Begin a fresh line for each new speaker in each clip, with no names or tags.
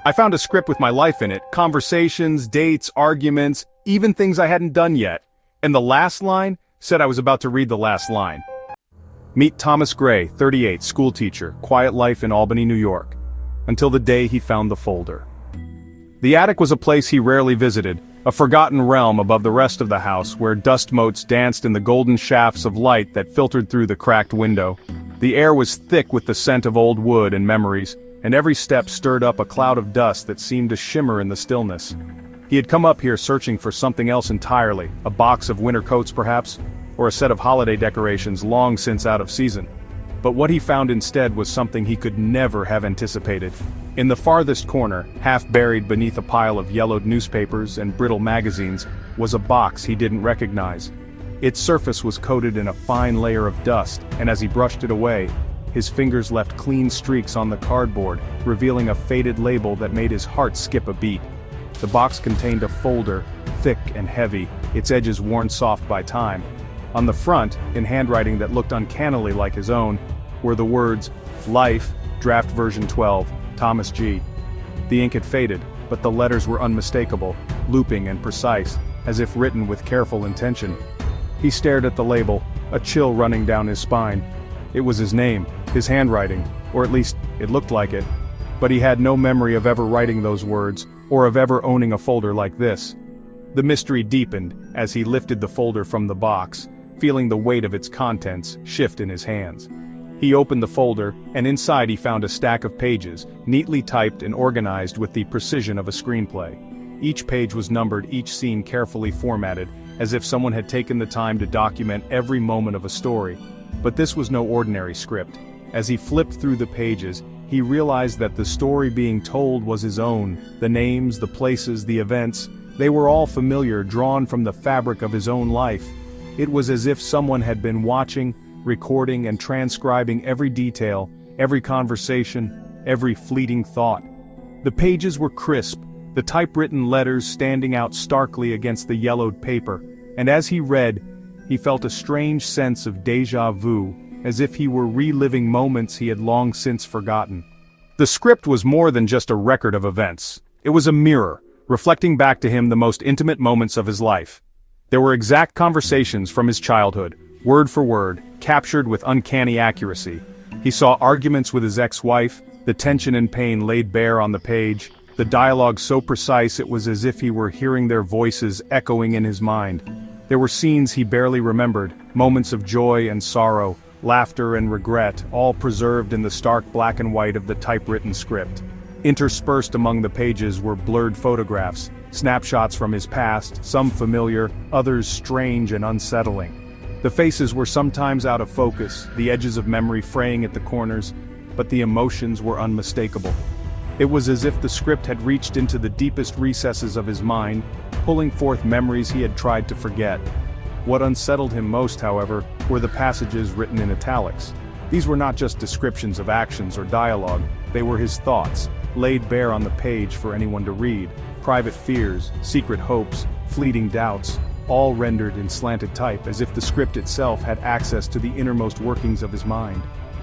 I found a script with my life in it, conversations, dates, arguments, even things I hadn't done yet. And the last line said I was about to read the last line. Meet Thomas Gray, 38, schoolteacher, quiet life in Albany, New York. Until the day he found the folder. The attic was a place he rarely visited, a forgotten realm above the rest of the house where dust motes danced in the golden shafts of light that filtered through the cracked window. The air was thick with the scent of old wood and memories, and every step stirred up a cloud of dust that seemed to shimmer in the stillness. He had come up here searching for something else entirely, a box of winter coats perhaps, or a set of holiday decorations long since out of season. But what he found instead was something he could never have anticipated. In the farthest corner, half buried beneath a pile of yellowed newspapers and brittle magazines, was a box he didn't recognize. Its surface was coated in a fine layer of dust, and as he brushed it away, his fingers left clean streaks on the cardboard, revealing a faded label that made his heart skip a beat. The box contained a folder, thick and heavy, its edges worn soft by time. On the front, in handwriting that looked uncannily like his own, were the words, Life, Draft Version 12, Thomas G. The ink had faded, but the letters were unmistakable, looping and precise, as if written with careful intention. He stared at the label, a chill running down his spine. It was his name, his handwriting, or at least, it looked like it. But he had no memory of ever writing those words, or of ever owning a folder like this. The mystery deepened as he lifted the folder from the box, feeling the weight of its contents shift in his hands. He opened the folder, and inside he found a stack of pages, neatly typed and organized with the precision of a screenplay. Each page was numbered, each scene carefully formatted, as if someone had taken the time to document every moment of a story. But this was no ordinary script. As he flipped through the pages, he realized that the story being told was his own. The names, the places, the events, they were all familiar, drawn from the fabric of his own life. It was as if someone had been watching, recording and transcribing every detail, every conversation, every fleeting thought. The pages were crisp, the typewritten letters standing out starkly against the yellowed paper, and as he read, he felt a strange sense of déjà vu, as if he were reliving moments he had long since forgotten. The script was more than just a record of events. It was a mirror, reflecting back to him the most intimate moments of his life. There were exact conversations from his childhood, word for word, captured with uncanny accuracy. He saw arguments with his ex-wife, the tension and pain laid bare on the page, the dialogue so precise it was as if he were hearing their voices echoing in his mind. There were scenes he barely remembered, moments of joy and sorrow, laughter and regret, all preserved in the stark black and white of the typewritten script. Interspersed among the pages were blurred photographs, snapshots from his past, some familiar, others strange and unsettling. The faces were sometimes out of focus, the edges of memory fraying at the corners, but the emotions were unmistakable. It was as if the script had reached into the deepest recesses of his mind, pulling forth memories he had tried to forget. What unsettled him most, however, were the passages written in italics. These were not just descriptions of actions or dialogue, they were his thoughts, laid bare on the page for anyone to read, private fears, secret hopes, fleeting doubts, all rendered in slanted type as if the script itself had access to the innermost workings of his mind.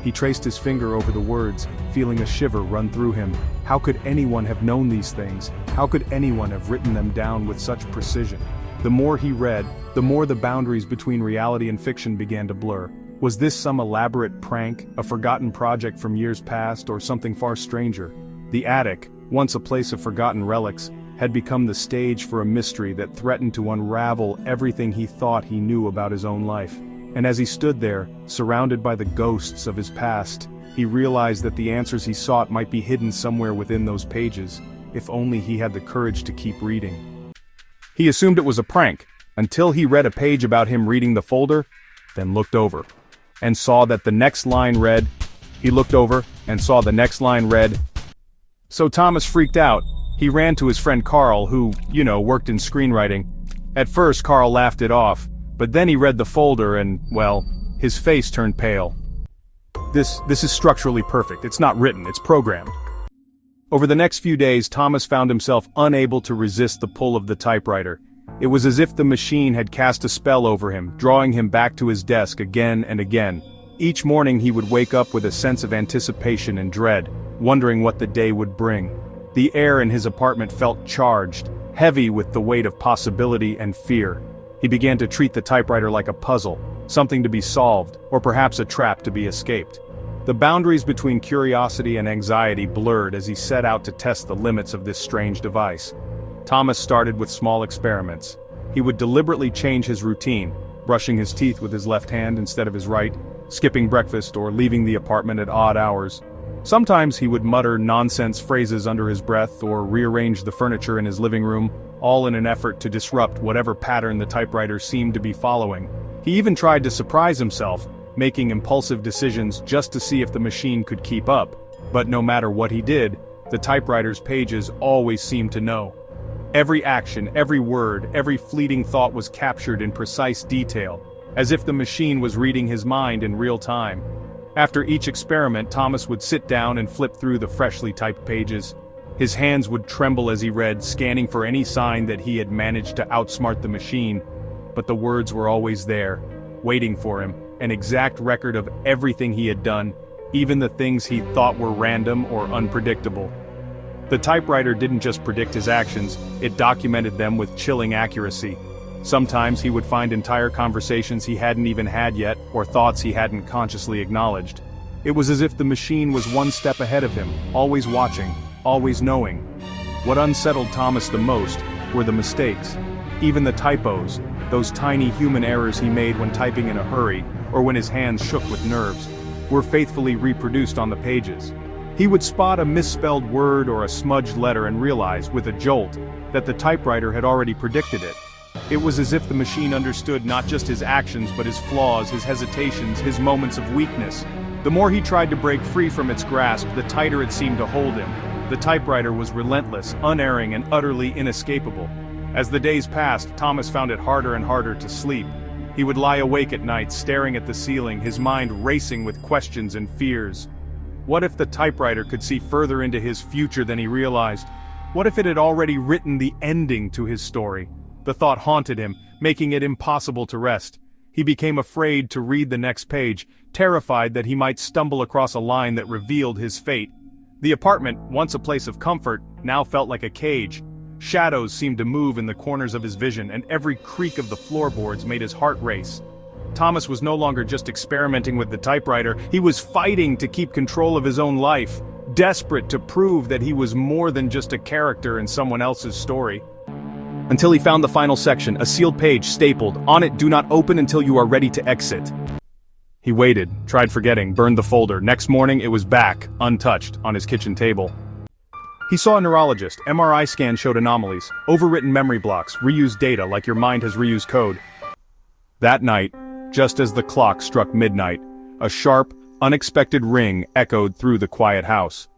He traced his finger over the words, feeling a shiver run through him. How could anyone have known these things? How could anyone have written them down with such precision? The more he read, the more the boundaries between reality and fiction began to blur. Was this some elaborate prank, a forgotten project from years past, or something far stranger? The attic, once a place of forgotten relics, had become the stage for a mystery that threatened to unravel everything he thought he knew about his own life. And as he stood there, surrounded by the ghosts of his past, he realized that the answers he sought might be hidden somewhere within those pages, if only he had the courage to keep reading. He assumed it was a prank, until he read a page about him reading the folder, then looked over, and saw that the next line read, he looked over, and saw the next line read. So Thomas freaked out. He ran to his friend Carl, who, worked in screenwriting. At first Carl laughed it off, but then he read the folder and, well, his face turned pale. This is structurally perfect. It's not written, it's programmed. Over the next few days, Thomas found himself unable to resist the pull of the typewriter. It was as if the machine had cast a spell over him, drawing him back to his desk again and again. Each morning he would wake up with a sense of anticipation and dread, wondering what the day would bring. The air in his apartment felt charged, heavy with the weight of possibility and fear. He began to treat the typewriter like a puzzle, something to be solved, or perhaps a trap to be escaped. The boundaries between curiosity and anxiety blurred as he set out to test the limits of this strange device. Thomas started with small experiments. He would deliberately change his routine, brushing his teeth with his left hand instead of his right, skipping breakfast or leaving the apartment at odd hours. Sometimes he would mutter nonsense phrases under his breath or rearrange the furniture in his living room, all in an effort to disrupt whatever pattern the typewriter seemed to be following. He even tried to surprise himself, making impulsive decisions just to see if the machine could keep up. But no matter what he did, the typewriter's pages always seemed to know. Every action, every word, every fleeting thought was captured in precise detail, as if the machine was reading his mind in real time. After each experiment, Thomas would sit down and flip through the freshly typed pages. His hands would tremble as he read, scanning for any sign that he had managed to outsmart the machine. But the words were always there, waiting for him, an exact record of everything he had done, even the things he thought were random or unpredictable. The typewriter didn't just predict his actions, it documented them with chilling accuracy. Sometimes he would find entire conversations he hadn't even had yet, or thoughts he hadn't consciously acknowledged. It was as if the machine was one step ahead of him, always watching, always knowing. What unsettled Thomas the most were the mistakes. Even the typos, those tiny human errors he made when typing in a hurry, or when his hands shook with nerves, were faithfully reproduced on the pages. He would spot a misspelled word or a smudged letter and realize, with a jolt, that the typewriter had already predicted it. It was as if the machine understood not just his actions but his flaws, his hesitations, his moments of weakness. The more he tried to break free from its grasp, the tighter it seemed to hold him. The typewriter was relentless, unerring, and utterly inescapable. As the days passed, Thomas found it harder and harder to sleep. He would lie awake at night, staring at the ceiling, his mind racing with questions and fears. What if the typewriter could see further into his future than he realized? What if it had already written the ending to his story? The thought haunted him, making it impossible to rest. He became afraid to read the next page, terrified that he might stumble across a line that revealed his fate. The apartment, once a place of comfort, now felt like a cage. Shadows seemed to move in the corners of his vision, and every creak of the floorboards made his heart race. Thomas was no longer just experimenting with the typewriter, he was fighting to keep control of his own life, desperate to prove that he was more than just a character in someone else's story. Until he found the final section, a sealed page stapled, on it, "Do not open until you are ready to exit." He waited, tried forgetting, burned the folder. Next morning it was back, untouched, on his kitchen table. He saw a neurologist. MRI scan showed anomalies, overwritten memory blocks, reused data like your mind has reused code. That night, just as the clock struck midnight, a sharp, unexpected ring echoed through the quiet house.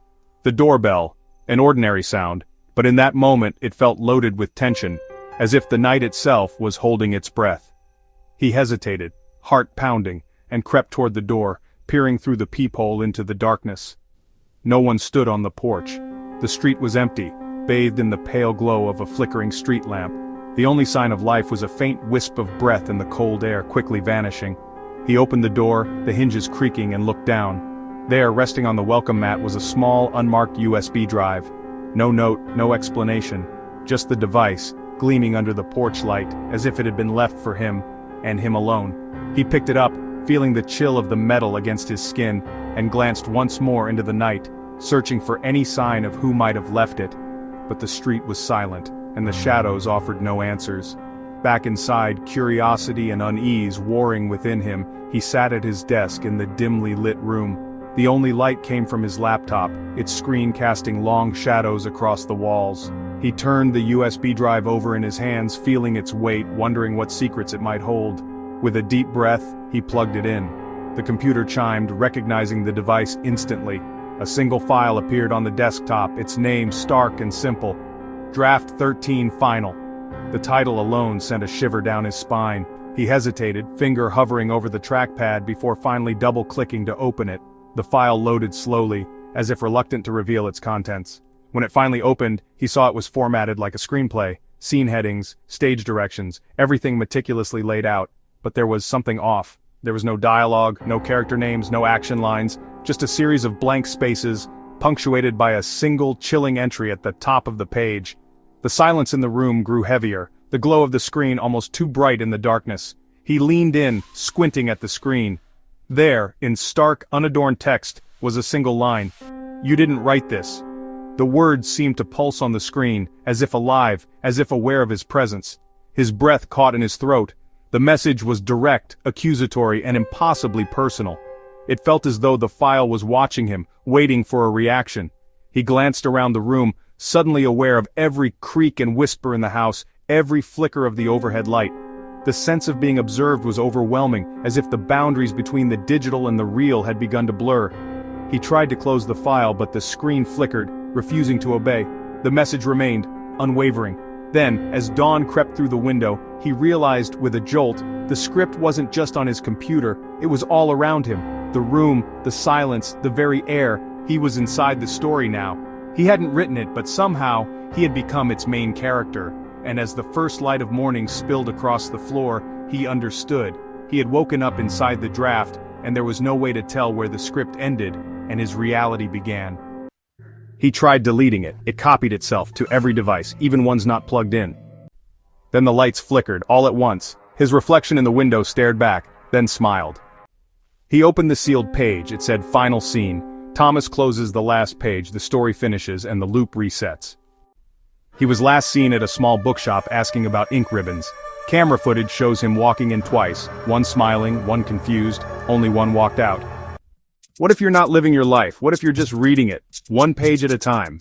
The doorbell, an ordinary sound, but in that moment it felt loaded with tension, as if the night itself was holding its breath. He hesitated, heart pounding, and crept toward the door, peering through the peephole into the darkness. No one stood on the porch. The street was empty, bathed in the pale glow of a flickering street lamp. The only sign of life was a faint wisp of breath in the cold air, quickly vanishing. He opened the door, the hinges creaking, and looked down. There, resting on the welcome mat, was a small, unmarked USB drive. No note, no explanation, just the device, gleaming under the porch light, as if it had been left for him, and him alone. He picked it up, feeling the chill of the metal against his skin, and glanced once more into the night, searching for any sign of who might have left it. But the street was silent, and the shadows offered no answers. Back inside, curiosity and unease warring within him, he sat at his desk in the dimly lit room. The only light came from his laptop, its screen casting long shadows across the walls. He turned the USB drive over in his hands, feeling its weight, wondering what secrets it might hold. With a deep breath, he plugged it in. The computer chimed, recognizing the device instantly. A single file appeared on the desktop, its name stark and simple. Draft 13 Final. The title alone sent a shiver down his spine. He hesitated, finger hovering over the trackpad before finally double-clicking to open it. The file loaded slowly, as if reluctant to reveal its contents. When it finally opened, he saw it was formatted like a screenplay. Scene headings, stage directions, everything meticulously laid out. But there was something off. There was no dialogue, no character names, no action lines, just a series of blank spaces, punctuated by a single chilling entry at the top of the page. The silence in the room grew heavier, the glow of the screen almost too bright in the darkness. He leaned in, squinting at the screen. There, in stark, unadorned text, was a single line. "You didn't write this." The words seemed to pulse on the screen, as if alive, as if aware of his presence. His breath caught in his throat. The message was direct, accusatory, and impossibly personal. It felt as though the file was watching him, waiting for a reaction. He glanced around the room, suddenly aware of every creak and whisper in the house, every flicker of the overhead light. The sense of being observed was overwhelming, as if the boundaries between the digital and the real had begun to blur. He tried to close the file, but the screen flickered, refusing to obey. The message remained, unwavering. Then, as dawn crept through the window, he realized with a jolt, the script wasn't just on his computer, it was all around him. The room, the silence, the very air. He was inside the story now. He hadn't written it, but somehow, he had become its main character. And as the first light of morning spilled across the floor, he understood. He had woken up inside the draft, and there was no way to tell where the script ended, and his reality began. He tried deleting it. It copied itself to every device, even ones not plugged in. Then the lights flickered, all at once. His reflection in the window stared back, then smiled. He opened the sealed page. It said, "Final scene." Thomas closes the last page, the story finishes, and the loop resets. He was last seen at a small bookshop asking about ink ribbons. Camera footage shows him walking in twice, one smiling, one confused, only one walked out. What if you're not living your life? What if you're just reading it, one page at a time?